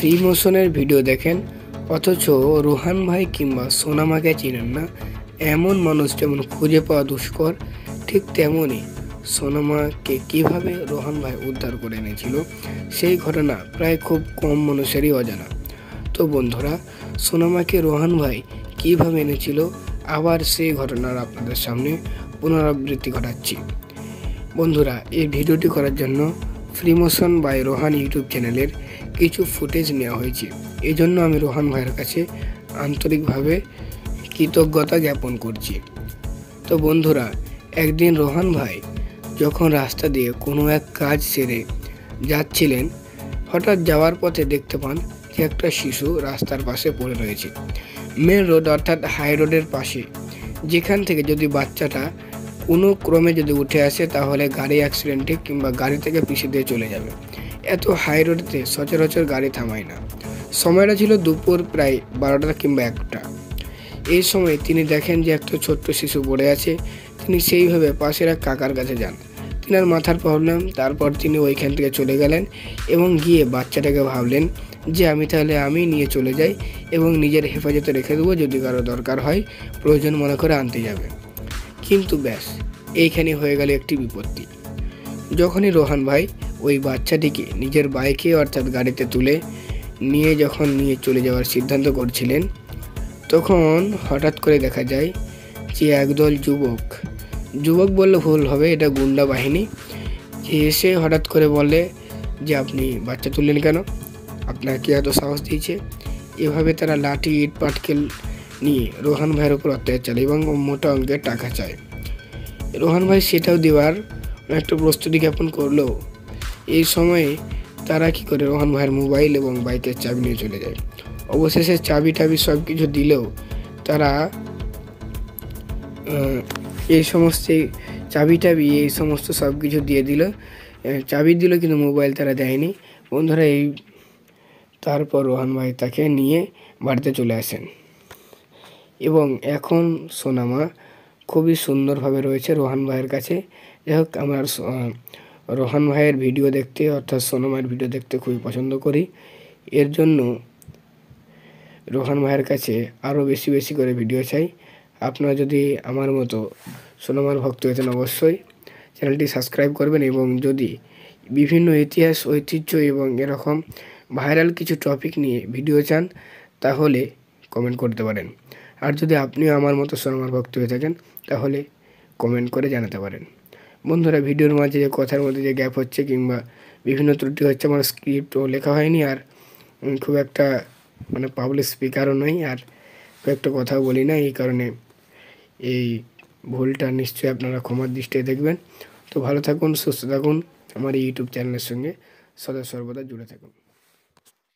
Free মোশনের video দেখেন অথচ রোহান ভাই কিংবা সোনামাকে চিনেন না, এমন মানুষ যেমন খুঁজে পাওয়া দুষ্কর, ঠিক তেমনই সোনামাকে কিভাবে রোহান ভাই উদ্ধার করে এনেছিল সেই ঘটনা প্রায় খুব কম মানুষেরই অজানা। তো বন্ধুরা, সোনামাকে রোহান ভাই কিভাবে এনেছিল আবার সেই ঘটনার আপনাদের সামনে পুনরাবৃত্তি ঘটাচ্ছি। বন্ধুরা, এই ভিডিওটি করার জন্য free motion by Rohan YouTube চ্যানেলের কিছু ফুটেজ নেওয়া হয়েছে। এই জন্য আমি রোহান ভাইয়ের কাছে আন্তরিকভাবে কৃতজ্ঞতা জ্ঞাপন করছি। তো বন্ধুরা, একদিন রোহান ভাই যখন রাস্তা দিয়ে কোনো এক কাজ সেরে যাচ্ছিলেন, হঠাৎ যাওয়ার পথে দেখতে পান যে একটা শিশু রাস্তার পাশে পড়ে রয়েছে, মেন রোড অর্থাৎ হাই রোডের পাশে, যেখান থেকে যদি বাচ্চাটা কোনো ক্রমে যদি উঠে আসে তাহলে গাড়ি অ্যাক্সিডেন্টে কিংবা গাড়ি থেকে পিছিয়ে দিয়ে চলে যাবে। এত হাই রোডেতে সচরাচর গাড়ি থামায় না। সময়টা ছিল দুপুর প্রায় 12টা কিংবা 1টা। এই সময় তিনি দেখেন যে একটা ছোট্ট শিশু পড়ে আছে। তিনি সেইভাবে পাশের এক কাকার কাছে যান। তিনার মাথার প্রবলেম, তারপর তিনি ওইখান থেকে চলে গেলেন এবং গিয়ে বাচ্চাটাকে ভাবলেন যে আমি নিয়ে চলে যাই এবং নিজের হেফাজতে রেখে দেবো, যদি কারো দরকার হয় প্রয়োজন মনে করে আনতে যাবে। কিন্তু ব্যাস, এইখানে হয়ে গেল একটি বিপত্তি। যখনই রোহান ভাই ওই বাচ্চাটিকে নিজের বাইকে অর্থাৎ গাড়িতে তুলে নিয়ে চলে যাওয়ার সিদ্ধান্ত করছিলেন, তখন হঠাৎ করে দেখা যায় যে একদল যুবক বললে ভুল হবে, এটা গুন্ডা বাহিনী, যে এসে হঠাৎ করে বলে যে আপনি বাচ্চা তুললেন কেন, আপনার কি এত সাহস দিয়েছে। এভাবে তারা লাঠি ইট পাটকেল নিয়ে রোহান ভাইয়ের উপর অত্যাচার চালায় এবং মোটা অঙ্কের টাকা চায়। রোহান ভাই সেটাও দেওয়ার একটা প্রস্তুতি জ্ঞাপন করলেও এই সময়ে তারা কি করে রোহান ভাইয়ের মোবাইল এবং বাইকের চাবি নিয়ে চলে যায়। অবশেষে চাবি টাবি সব কিছু দিলেও তারা এই সমস্ত সব কিছু দিয়ে দিল, চাবি দিল, কিন্তু মোবাইল তারা দেয়নি। বন্ধুরা, তারপর রোহান ভাই তাকে নিয়ে বাড়িতে চলে আসেন এবং এখন সোনামা খুবই সুন্দরভাবে রয়েছে রোহান ভাইয়ের কাছে। যাই হোক, আমার রোহান ভাইয়ের ভিডিও দেখতে অর্থাৎ সোনামার ভিডিও দেখতে খুবই পছন্দ করি। এর জন্য রোহান ভাইয়ের কাছে আরও বেশি করে ভিডিও চাই। আপনারা যদি আমার মতো সোনামার ভক্ত হতেন অবশ্যই চ্যানেলটি সাবস্ক্রাইব করবেন, এবং যদি বিভিন্ন ইতিহাস, ঐতিহ্য এবং এরকম ভাইরাল কিছু টপিক নিয়ে ভিডিও চান তাহলে কমেন্ট করতে পারেন। আর যদি আপনিও আমার মতো সোনামার ভক্ত হয়ে থাকেন তাহলে কমেন্ট করে জানাতে পারেন। বন্ধুরা, ভিডিওর মাঝে যে কথার মধ্যে যে গ্যাপ হচ্ছে কিংবা বিভিন্ন ত্রুটি হচ্ছে, আমার স্ক্রিপ্টও লেখা হয়নি, আর খুব একটা পাবলিক স্পিকারও নই, আর খুব একটা কথাও বলি না। এই কারণে এই ভুলটা নিশ্চয়ই আপনারা ক্ষমার দৃষ্টিতে দেখবেন। তো ভালো থাকুন, সুস্থ থাকুন, আমার এই ইউটিউব চ্যানেলের সঙ্গে সদা সর্বদা জুড়ে থাকুন।